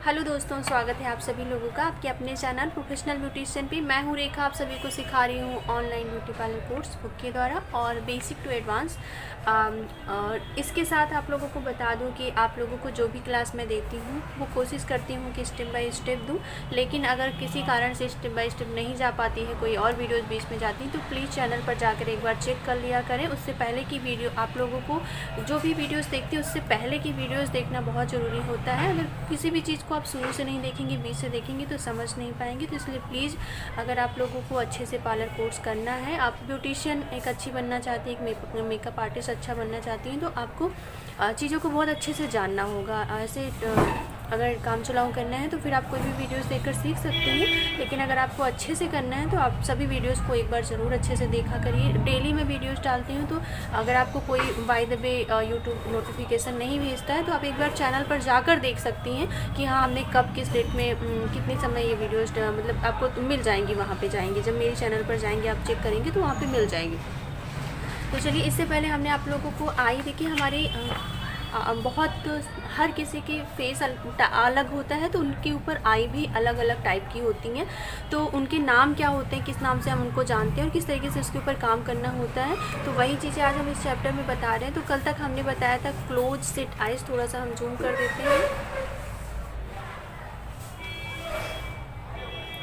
Hello दोस्तों, स्वागत है आप सभी लोगों का आपके अपने चैनल प्रोफेशनल ब्यूटिशियन पे। मैं हूँ रेखा, आप सभी को सिखा रही हूँ online beauty parlour course book के द्वारा और बेसिक टू एडवांस। और इसके साथ आप लोगों को बता दूँ कि आप लोगों को जो भी क्लास मैं देती हूँ वो कोशिश करती हूँ कि स्टेप बाय स्टेप दूँ, लेकिन अगर किसी कारण से स्टेप बाय स्टेप नहीं जा पाती है, कोई और वीडियोज़ बीच में जाती हैं, तो प्लीज़ चैनल पर जाकर एक बार चेक कर लिया करें। उससे पहले की वीडियो आप लोगों को जो भी वीडियोज़ देखती है उससे पहले की वीडियोज़ देखना बहुत ज़रूरी होता है। अगर किसी भी चीज़ को आप शुरू से नहीं देखेंगे, बीच से देखेंगे तो समझ नहीं पाएंगे। तो इसलिए प्लीज़, अगर आप लोगों को अच्छे से पार्लर कोर्स करना है, आप ब्यूटिशियन एक अच्छी बनना चाहती हैं, एक मेकअप आर्टिस्ट अच्छा बनना चाहती हैं, तो आपको चीज़ों को बहुत अच्छे से जानना होगा। ऐसे अगर काम चलाऊ करना है तो फिर आप कोई भी वीडियोस देखकर सीख सकते हैं, लेकिन अगर आपको अच्छे से करना है तो आप सभी वीडियोस को एक बार ज़रूर अच्छे से देखा करिए। डेली मैं वीडियोस डालती हूँ, तो अगर आपको कोई by the way YouTube notification नहीं भेजता है तो आप एक बार चैनल पर जाकर देख सकती हैं कि हाँ, हमने कब किस डेट में कितने समय ये वीडियोज़ मतलब आपको मिल जाएंगी। वहाँ पर जाएंगे, जब मेरे चैनल पर जाएंगे आप चेक करेंगे तो वहाँ पर मिल जाएंगी। तो चलिए, इससे पहले हमने आप लोगों को आई देखिए, हमारी बहुत हर किसी की फेस अलग होता है, तो उनके ऊपर आई भी अलग अलग टाइप की होती हैं। तो उनके नाम क्या होते हैं, किस नाम से हम उनको जानते हैं और किस तरीके से उसके ऊपर काम करना होता है, तो वही चीज़ें आज हम इस चैप्टर में बता रहे हैं। तो कल तक हमने बताया था क्लोज सिट आइज, थोड़ा सा हम जूम कर देते हैं।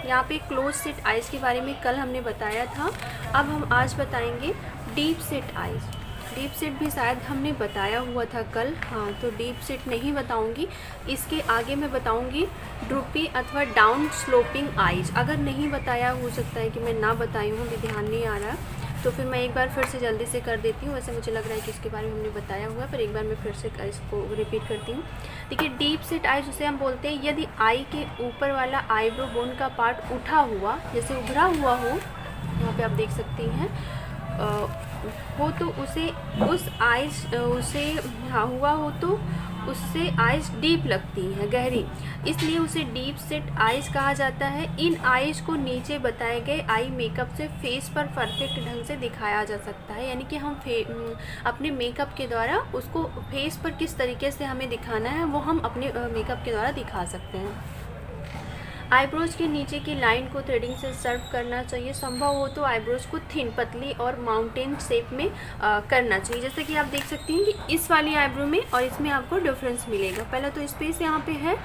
यहाँ पे क्लोज सिट आइज के बारे में कल हमने बताया था। अब हम आज बताएंगे deep set eyes. Deep set भी शायद हमने बताया हुआ था कल, हाँ, तो डीप सिट नहीं बताऊंगी। इसके आगे मैं बताऊंगी ड्रूपी अथवा डाउन स्लोपिंग आइज। अगर नहीं बताया, हो सकता है कि मैं ना बताई हूँ, अभी ध्यान नहीं आ रहा, तो फिर मैं एक बार फिर से जल्दी से कर देती हूँ। वैसे मुझे लग रहा है कि इसके बारे में हमने बताया हुआ है, पर एक बार मैं फिर से इसको रिपीट करती हूँ। देखिए, डीप सिट आइज उसे हम बोलते हैं यदि आई के ऊपर वाला आईब्रो बोन का पार्ट उठा हुआ, जैसे उभरा हुआ हो, यहाँ पे आप देख सकती हैं, हो तो उसे हाँ हुआ हो तो उससे आइज डीप लगती हैं, गहरी, इसलिए उसे डीप सेट आइज कहा जाता है। इन आइज को नीचे बताए गए आई मेकअप से फेस पर परफेक्ट ढंग से दिखाया जा सकता है, यानी कि हम अपने मेकअप के द्वारा उसको फेस पर किस तरीके से हमें दिखाना है वो हम अपने मेकअप के द्वारा दिखा सकते हैं। आईब्रोज के नीचे की लाइन को थ्रेडिंग से सर्व करना चाहिए। संभव हो तो आईब्रोज को थिन, पतली और माउंटेन शेप में करना चाहिए। जैसे कि आप देख सकती हैं कि इस वाली आईब्रो में और इसमें आपको डिफरेंस मिलेगा। पहले तो स्पेस यहाँ पे है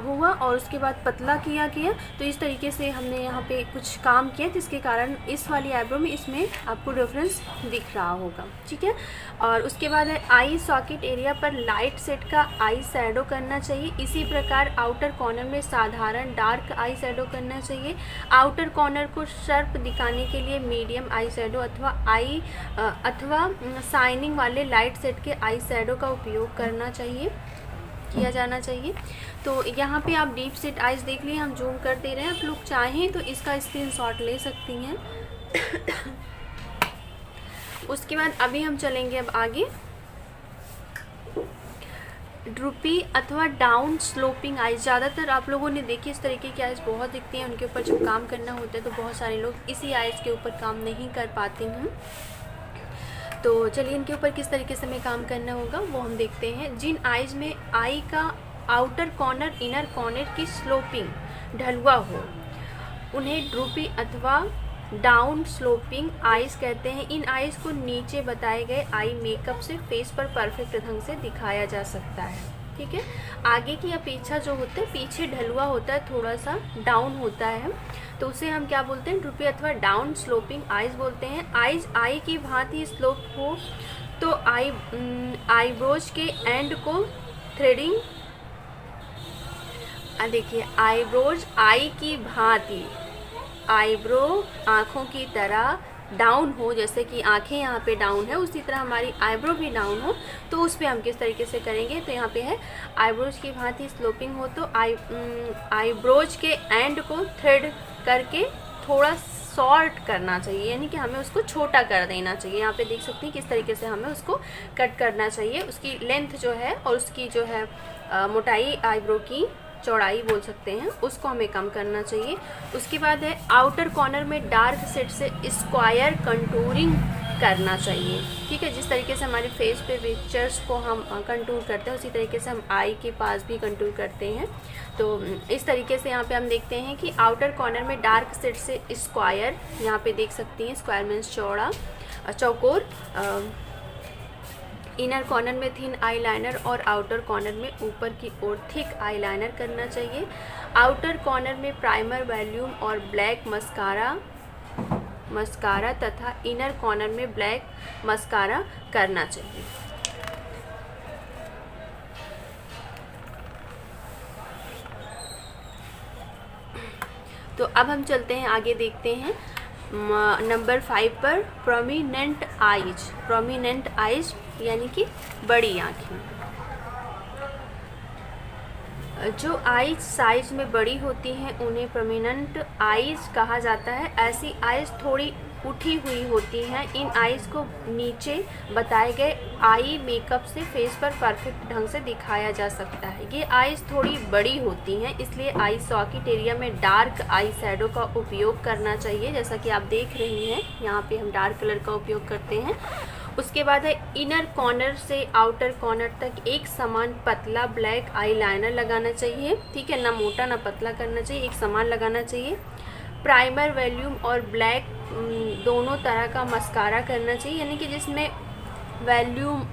हुआ और उसके बाद पतला किया गया, तो इस तरीके से हमने यहाँ पे कुछ काम किया जिसके कारण इस वाली आईब्रो में इसमें आपको डिफरेंस दिख रहा होगा, ठीक है। और उसके बाद है आई सॉकेट एरिया पर लाइट सेट का आई शैडो करना चाहिए। इसी प्रकार आउटर कॉर्नर में साधारण डार्क आई शैडो करना चाहिए। आउटर कॉर्नर को शार्प दिखाने के लिए मीडियम आई शैडो अथवा शाइनिंग वाले लाइट सेट के आई शैडो का उपयोग किया जाना चाहिए। तो यहाँ पे आप डीप सेट आइज देख लिए, हम जूम कर दे रहे हैं, आप लोग चाहें तो इसका स्क्रीनशॉट ले सकती हैं। उसके बाद अभी हम चलेंगे अब आगे, ड्रूपी अथवा डाउन स्लोपिंग आइज। ज़्यादातर आप लोगों ने देखी इस तरीके की आइज बहुत दिखती हैं, उनके ऊपर जब काम करना होता है तो बहुत सारे लोग इसी आइज के ऊपर काम नहीं कर पाते हैं। तो चलिए, इनके ऊपर किस तरीके से हमें काम करना होगा वो हम देखते हैं। जिन आइज में आई का आउटर कॉर्नर इनर कॉर्नर की स्लोपिंग ढलुआ हो उन्हें ड्रूपी अथवा डाउन स्लोपिंग आइज कहते हैं। इन आइज को नीचे बताए गए आई मेकअप से फेस पर परफेक्ट ढंग से दिखाया जा सकता है, ठीक है। आगे की अपेक्षा जो होता है, पीछे ढलुआ होता है, थोड़ा सा डाउन होता है, तो उसे हम क्या बोलते हैं, ड्रूपी अथवा डाउन स्लोपिंग आइज बोलते हैं। आइज आई की भांति स्लोप हो तो आईब्रोज के एंड को थ्रेडिंग, देखिए, आईब्रोज आई की भांति, आईब्रो आँखों की तरह डाउन हो, जैसे कि आँखें यहाँ पे डाउन है उसी तरह हमारी आईब्रो भी डाउन हो, तो उस पर हम किस तरीके से करेंगे। तो यहाँ पे है आईब्रोज की भांति स्लोपिंग हो तो आईब्रोज के एंड को थ्रेड करके थोड़ा शॉर्ट करना चाहिए, यानी कि हमें उसको छोटा कर देना चाहिए। यहाँ पे देख सकते हैं किस तरीके से हमें उसको कट करना चाहिए। उसकी लेंथ जो है और उसकी जो है मोटाई, आईब्रो की चौड़ाई बोल सकते हैं, उसको हमें कम करना चाहिए। उसके बाद है आउटर कॉर्नर में डार्क सेट से स्क्वायर कंटूरिंग करना चाहिए। ठीक है, जिस तरीके से हमारे फेस पे पिक्चर्स को हम कंटूर करते हैं उसी तरीके से हम आई के पास भी कंटूर करते हैं। तो इस तरीके से यहाँ पे हम देखते हैं कि आउटर कॉर्नर में डार्क शेड से स्क्वायर, यहाँ पे देख सकती हैं स्क्वायर मीन्स चौड़ा, चौकोर, इनर कॉर्नर में थिन आईलाइनर और आउटर कॉर्नर में ऊपर की ओर थिक आईलाइनर करना चाहिए। आउटर कॉर्नर में प्राइमर, वॉल्यूम और ब्लैक मस्कारा तथा इनर कॉर्नर में ब्लैक मस्कारा करना चाहिए। तो अब हम चलते हैं आगे, देखते हैं नंबर 5 पर प्रोमिनेंट आइज यानी कि बड़ी आँखें। जो आइज साइज में बड़ी होती हैं उन्हें प्रोमिनेंट आइज कहा जाता है। ऐसी आइज थोड़ी उठी हुई होती हैं। इन आइज को नीचे बताए गए आई मेकअप से फेस पर परफेक्ट ढंग से दिखाया जा सकता है। ये आइज थोड़ी बड़ी होती हैं, इसलिए आई सॉकेट एरिया में डार्क आई शैडो का उपयोग करना चाहिए। जैसा कि आप देख रही हैं यहाँ पे हम डार्क कलर का उपयोग करते हैं। उसके बाद है इनर कॉर्नर से आउटर कॉर्नर तक एक समान पतला ब्लैक आईलाइनर लगाना चाहिए। ठीक है, ना मोटा ना पतला करना चाहिए, एक समान लगाना चाहिए। प्राइमर, वॉल्यूम और ब्लैक दोनों तरह का मस्कारा करना चाहिए, यानी कि जिसमें वॉल्यूम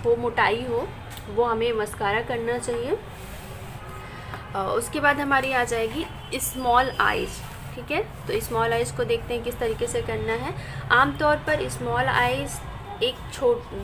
हो, मोटाई हो, वो हमें मस्कारा करना चाहिए। उसके बाद हमारी आ जाएगी स्मॉल आइज। ठीक है, तो स्मॉल आइज को देखते हैं किस तरीके से करना है। आमतौर पर स्मॉल आइज एक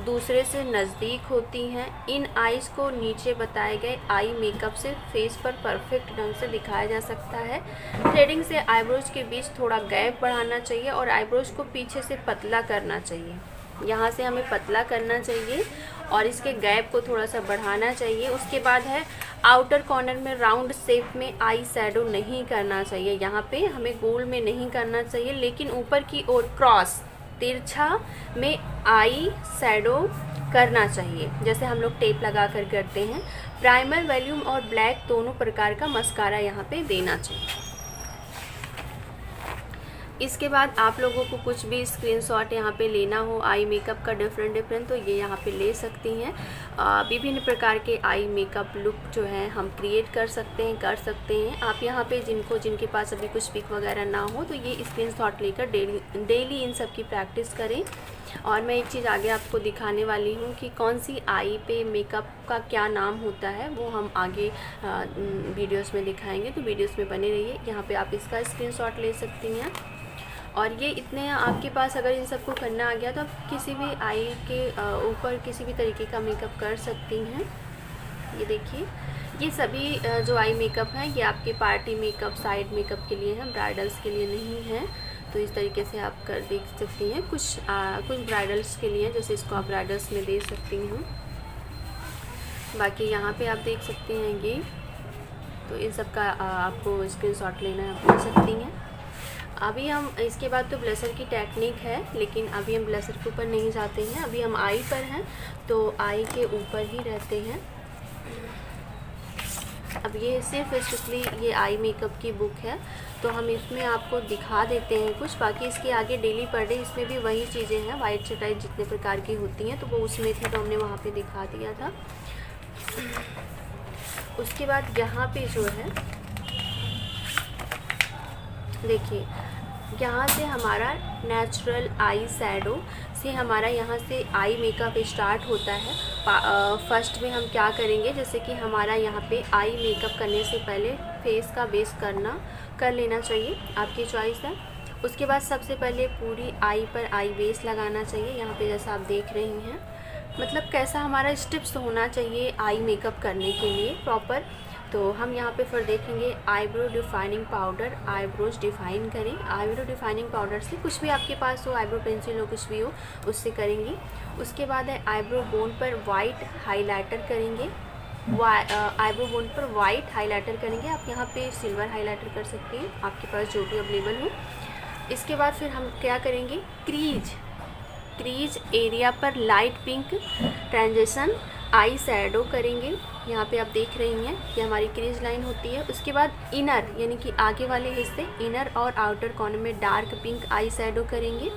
दूसरे से नज़दीक होती हैं। इन आइज़ को नीचे बताए गए आई मेकअप से फेस पर परफेक्ट ढंग से दिखाया जा सकता है। थ्रेडिंग से आईब्रोज के बीच थोड़ा गैप बढ़ाना चाहिए और आईब्रोज को पीछे से पतला करना चाहिए। यहाँ से हमें पतला करना चाहिए और इसके गैप को थोड़ा सा बढ़ाना चाहिए। उसके बाद है आउटर कॉर्नर में राउंड शेप में आई शैडो नहीं करना चाहिए। यहाँ पे हमें गोल में नहीं करना चाहिए, लेकिन ऊपर की ओर क्रॉस तिरछा में आई शैडो करना चाहिए, जैसे हम लोग टेप लगा कर करते हैं। प्राइमर, वॉल्यूम और ब्लैक दोनों प्रकार का मस्कारा यहाँ पे देना चाहिए। इसके बाद आप लोगों को कुछ भी स्क्रीनशॉट यहाँ पे लेना हो आई मेकअप का डिफरेंट तो ये यहाँ पे ले सकती हैं। विभिन्न प्रकार के आई मेकअप लुक जो है हम क्रिएट कर सकते हैं। आप यहाँ पे जिनके पास अभी कुछ पिक वगैरह ना हो तो ये स्क्रीनशॉट लेकर डेली इन सब की प्रैक्टिस करें। और मैं एक चीज़ आगे आपको दिखाने वाली हूँ कि कौन सी आई पे मेकअप का क्या नाम होता है, वो हम आगे वीडियोस में दिखाएंगे, तो वीडियोस में बने रहिए। यहाँ पे आप इसका स्क्रीनशॉट ले सकती हैं। और ये इतने आपके पास अगर इन सबको करना आ गया तो आप किसी भी आई के ऊपर किसी भी तरीके का मेकअप कर सकती हैं। ये देखिए, ये सभी जो आई मेकअप हैं ये आपके पार्टी मेकअप, साइड मेकअप के लिए हैं, ब्राइडल्स के लिए नहीं हैं। तो इस तरीके से आप कर देख सकती हैं। कुछ ब्राइडल्स के लिए, जैसे इसको आप ब्राइडल्स में दे सकती हैं। बाकी यहाँ पे आप देख सकते हैं ये, तो इन सब का आपको स्क्रीनशॉट लेना है, आप ले सकती हैं। अभी हम इसके बाद तो ब्लशर की टेक्निक है, लेकिन अभी हम ब्लशर के ऊपर नहीं जाते हैं। अभी हम आई पर हैं तो आई के ऊपर ही रहते हैं। अब ये सिर्फ स्पेशली ये आई मेकअप की बुक है तो हम इसमें आपको दिखा देते हैं कुछ। बाकी इसके आगे डेली पर डे इसमें भी वही चीज़ें हैं, वाइट चटाई जितने प्रकार की होती हैं तो वो उसमें थी तो हमने वहाँ पे दिखा दिया था। उसके बाद यहाँ पे जो है देखिए, यहाँ से हमारा नेचुरल आई शैडो से हमारा यहाँ से आई मेकअप स्टार्ट होता है। फर्स्ट में हम क्या करेंगे, जैसे कि हमारा यहाँ पे आई मेकअप करने से पहले फेस का बेस कर लेना चाहिए, आपकी चॉइस है। उसके बाद सबसे पहले पूरी आई पर आई बेस लगाना चाहिए। यहाँ पे जैसा आप देख रही हैं, मतलब कैसा हमारा स्टेप्स होना चाहिए आई मेकअप करने के लिए प्रॉपर। तो हम यहाँ पे फिर देखेंगे eyebrow defining powder, eyebrows define करें। आईब्रो डिफाइनिंग पाउडर से कुछ भी आपके पास हो, आईब्रो पेंसिल हो, कुछ भी हो, उससे करेंगे। उसके बाद है आईब्रो बोन पर वाइट हाइलाइटर करेंगे। आईब्रो बोन पर वाइट हाइलाइटर करेंगे। आप यहाँ पे सिल्वर हाइलाइटर कर सकते हैं, आपके पास जो भी अवेलेबल हो। इसके बाद फिर हम क्या करेंगे, क्रीज एरिया पर लाइट पिंक ट्रांजिशन आई शैडो करेंगे। यहाँ पे आप देख रही हैं कि हमारी क्रीज लाइन होती है। उसके बाद इनर यानी कि आगे वाले हिस्से, इनर और आउटर कॉर्नर में डार्क पिंक आई शैडो करेंगे।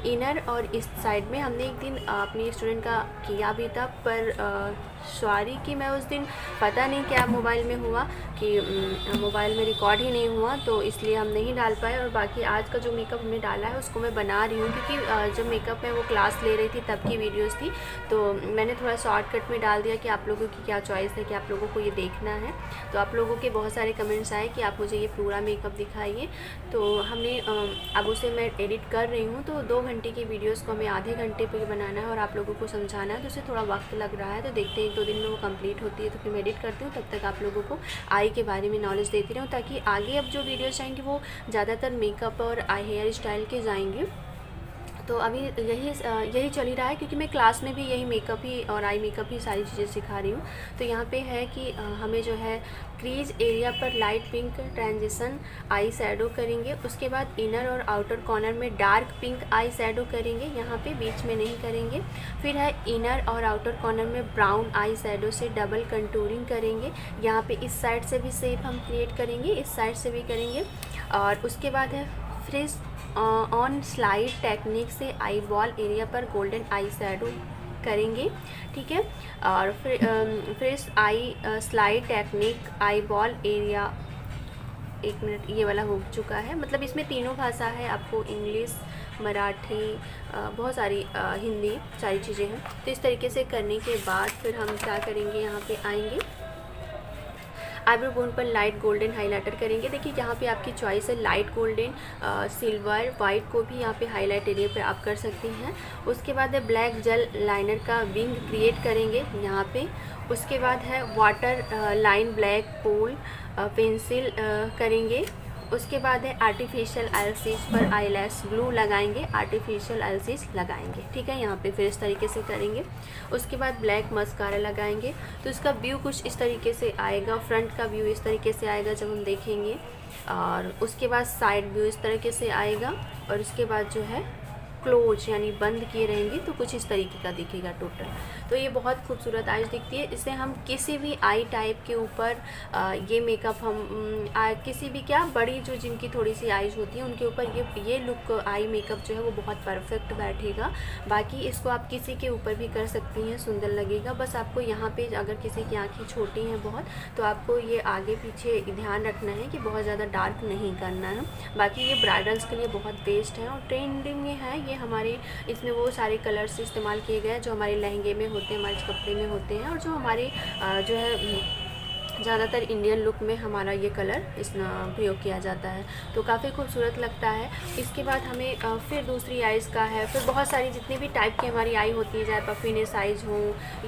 इनर और इस साइड में हमने एक दिन अपनी स्टूडेंट का किया भी था, पर सॉरी कि मैं उस दिन पता नहीं क्या मोबाइल में हुआ कि मोबाइल में रिकॉर्ड ही नहीं हुआ, तो इसलिए हम नहीं डाल पाए। और बाकी आज का जो मेकअप हमने डाला है उसको मैं बना रही हूँ, क्योंकि जब मेकअप में वो क्लास ले रही थी तब की वीडियोस थी, तो मैंने थोड़ा शॉर्टकट में डाल दिया कि आप लोगों की क्या चॉइस है, कि आप लोगों को ये देखना है। तो आप लोगों के बहुत सारे कमेंट्स आए कि आप मुझे ये पूरा मेकअप दिखाइए, तो हमने अब उसे मैं एडिट कर रही हूँ। तो 2 घंटे की वीडियोज़ को हमें आधे घंटे पर बनाना है और आप लोगों को समझाना है, तो उसे थोड़ा वक्त लग रहा है। तो देखते हैं 1-2 दिन में वो कंप्लीट होती है, तो फिर मैं एडिट करती हूँ। तब तक आप लोगों को आई के बारे में नॉलेज देती रहूँ, ताकि आगे अब जो वीडियोस आएंगे वो ज़्यादातर मेकअप और आई हेयर स्टाइल के जाएंगे। तो अभी यही चल ही रहा है, क्योंकि मैं क्लास में भी यही मेकअप ही और आई मेकअप ही सारी चीज़ें सिखा रही हूँ। तो यहाँ पे है कि हमें जो है क्रीज एरिया पर लाइट पिंक ट्रांजिशन आई शैडो करेंगे, उसके बाद इनर और आउटर कॉर्नर में डार्क पिंक आई शैडो करेंगे, यहाँ पे बीच में नहीं करेंगे। फिर है इनर और आउटर कॉर्नर में ब्राउन आई शैडो से डबल कंटूरिंग करेंगे, यहाँ पे इस साइड से भी शेप हम क्रिएट करेंगे, इस साइड से भी करेंगे। और उसके बाद है फ्रेश ऑन स्लाइड टेक्निक से आई बॉल एरिया पर गोल्डन आई शैडो करेंगे, ठीक है। और फिर eye slide technique eye ball area, 1 minute, ये वाला हो चुका है। मतलब इसमें तीनों भाषा है, आपको इंग्लिश, मराठी, बहुत सारी हिंदी, सारी चीज़ें हैं। तो इस तरीके से करने के बाद फिर हम क्या करेंगे, यहाँ पे आएंगे, आईब्रो बोन पर लाइट गोल्डन हाइलाइटर करेंगे। देखिए यहाँ पे आपकी चॉइस है, लाइट गोल्डन, सिल्वर, वाइट को भी यहाँ पे हाईलाइट एरिया पे आप कर सकती हैं। उसके बाद है ब्लैक जेल लाइनर का विंग क्रिएट करेंगे यहाँ पे। उसके बाद है वाटर लाइन ब्लैक पोल पेंसिल करेंगे। उसके बाद है आर्टिफिशियल आईलैशेस पर आईलैश ग्लू लगाएंगे, आर्टिफिशियल आईलैशेस लगाएंगे, ठीक है। यहाँ पे फिर इस तरीके से करेंगे। उसके बाद ब्लैक मस्कारा लगाएंगे। तो इसका व्यू कुछ इस तरीके से आएगा, फ्रंट का व्यू इस तरीके से आएगा जब हम देखेंगे, और उसके बाद साइड व्यू इस तरीके से आएगा, और उसके बाद जो है क्लोज यानी बंद किए रहेंगे तो कुछ इस तरीके का दिखेगा टोटल। तो ये बहुत खूबसूरत आईज दिखती है। इसे हम किसी भी आई टाइप के ऊपर ये मेकअप हम किसी भी क्या बड़ी जो जिनकी थोड़ी सी आईज होती है उनके ऊपर ये लुक आई मेकअप जो है वो बहुत परफेक्ट बैठेगा। बाकी इसको आप किसी के ऊपर भी कर सकती हैं, सुंदर लगेगा। बस आपको यहाँ पे अगर किसी की आँखें छोटी हैं बहुत, तो आपको ये आगे पीछे ध्यान रखना है कि बहुत ज़्यादा डार्क नहीं करना है। बाकी ये ब्राइडल्स के लिए बहुत बेस्ट है और ट्रेंडिंग में है ये हमारे। इसमें वो सारे कलर्स इस्तेमाल किए गए हैं जो हमारे लहंगे में होते हैं, हमारे कपड़े में होते हैं, और जो हमारे जो है ज़्यादातर इंडियन लुक में हमारा ये कलर प्रयोग किया जाता है। तो काफ़ी खूबसूरत लगता है। इसके बाद हमें फिर दूसरी आइज़ का है, फिर बहुत सारी जितनी भी टाइप की हमारी आई होती है, चाहे पफीनेस आइज़ हो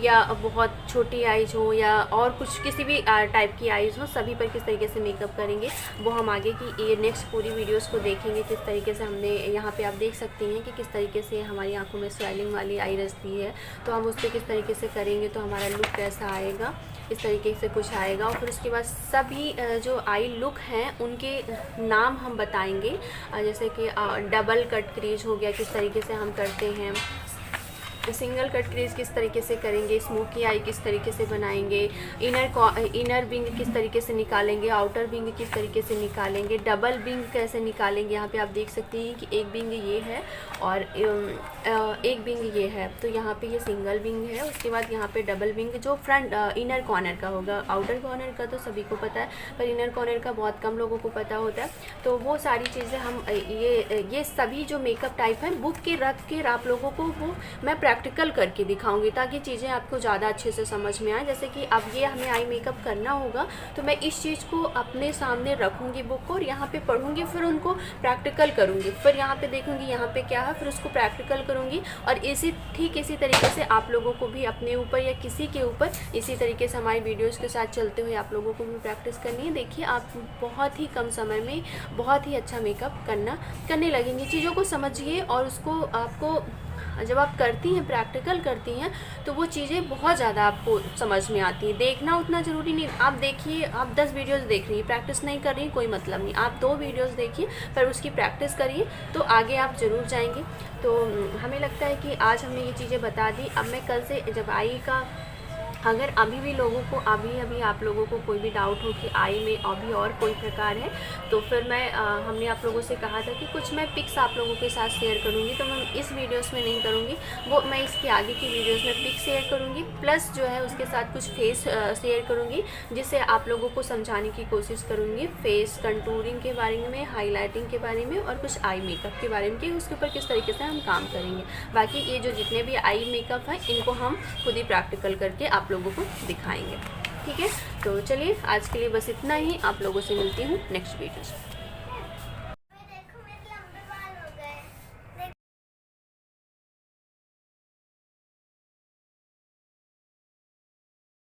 या बहुत छोटी आइज़ हो या और कुछ किसी भी टाइप की आइज़ हो, सभी पर किस तरीके से मेकअप करेंगे वो हम आगे की ये नेक्स्ट पूरी वीडियोज़ को देखेंगे। किस तरीके से हमने यहाँ पर आप देख सकती हैं कि किस तरीके से हमारी आँखों में स्वेलिंग वाली आई रचती है, तो हम उस पर किस तरीके से करेंगे तो हमारा लुक कैसा आएगा, इस तरीके से कुछ आएगा। और फिर उसके बाद सभी जो आई लुक हैं उनके नाम हम बताएंगे, जैसे कि डबल कट क्रीज हो गया, किस तरीके से हम करते हैं, सिंगल कट क्रीज किस तरीके से करेंगे, स्मोकी आई किस तरीके से बनाएंगे, इनर विंग किस तरीके से निकालेंगे, आउटर विंग किस तरीके से निकालेंगे, डबल विंग कैसे निकालेंगे। यहाँ पे आप देख सकते हैं कि एक विंग ये है और एक विंग ये है, तो यहाँ पे ये सिंगल विंग है। उसके बाद यहाँ पे डबल विंग जो फ्रंट इनर कॉर्नर का होगा। आउटर कॉर्नर का तो सभी को पता है, पर इनर कॉर्नर का बहुत कम लोगों को पता होता है। तो वो सारी चीज़ें हम ये सभी जो मेकअप टाइप है बुक के रख के आप लोगों को वो मैं प्रैक्टिकल करके दिखाऊंगी, ताकि चीज़ें आपको ज़्यादा अच्छे से समझ में आए। जैसे कि अब ये हमें आई मेकअप करना होगा तो मैं इस चीज़ को अपने सामने रखूँगी बुक को, और यहाँ पे पढ़ूँगी, फिर उनको प्रैक्टिकल करूँगी, फिर यहाँ पे देखूँगी यहाँ पे क्या है, फिर उसको प्रैक्टिकल करूँगी। और ठीक इसी तरीके से आप लोगों को भी अपने ऊपर या किसी के ऊपर इसी तरीके से हमारी वीडियोज़ के साथ चलते हुए आप लोगों को भी प्रैक्टिस करनी है। देखिए आप बहुत ही कम समय में बहुत ही अच्छा मेकअप करने लगेंगी। चीज़ों को समझिए और उसको आपको जब आप करती हैं, प्रैक्टिकल करती हैं, तो वो चीज़ें बहुत ज़्यादा आपको समझ में आती हैं। देखना उतना ज़रूरी नहीं। आप देखिए, आप 10 वीडियोस देख रही हैं, प्रैक्टिस नहीं कर रही हैं, कोई मतलब नहीं। आप 2 वीडियोस देखिए पर उसकी प्रैक्टिस करिए तो आगे आप ज़रूर जाएंगे। तो हमें लगता है कि आज हमने ये चीज़ें बता दी। अब मैं कल से जब अगर अभी भी लोगों को अभी आप लोगों को कोई भी डाउट हो कि आई में अभी और कोई प्रकार है, तो फिर मैं हमने आप लोगों से कहा था कि कुछ मैं पिक्स आप लोगों के साथ शेयर करूँगी, तो मैं इस वीडियोस में नहीं करूँगी, वो मैं इसके आगे की वीडियोस में पिक्स शेयर करूँगी, प्लस जो है उसके साथ कुछ फेस शेयर करूँगी, जिससे आप लोगों को समझाने की कोशिश करूँगी फेस कंटूरिंग के बारे में, हाईलाइटिंग के बारे में और कुछ आई मेकअप के बारे में कि उसके ऊपर किस तरीके से हम काम करेंगे। बाकी ये जो जितने भी आई मेकअप हैं इनको हम खुद ही प्रैक्टिकल करके आप लोगों को दिखाएंगे। ठीक है, तो चलिए आज के लिए बस इतना ही। आप लोगों से मिलती हूँ नेक्स्ट वीडियो।